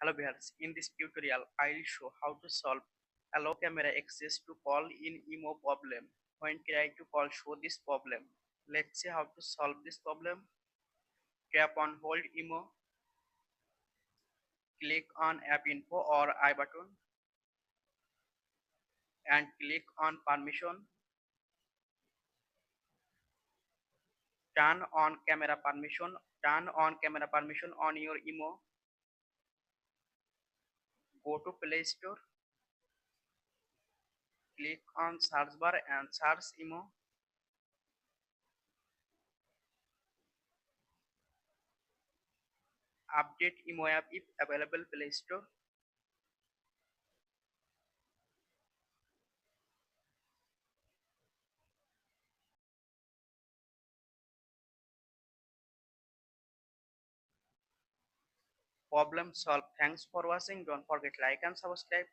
Hello viewers, in this tutorial I'll show how to solve allow camera access to call in IMO problem. When try to call show this problem. Let's see how to solve this problem. Tap on hold IMO, click on app info or I button and click on permission. Turn on camera permission on your IMO. Go to Play Store, click on search bar and search IMO. Update IMO app if available Play Store. Problem solved. Thanks for watching. Don't forget like and subscribe.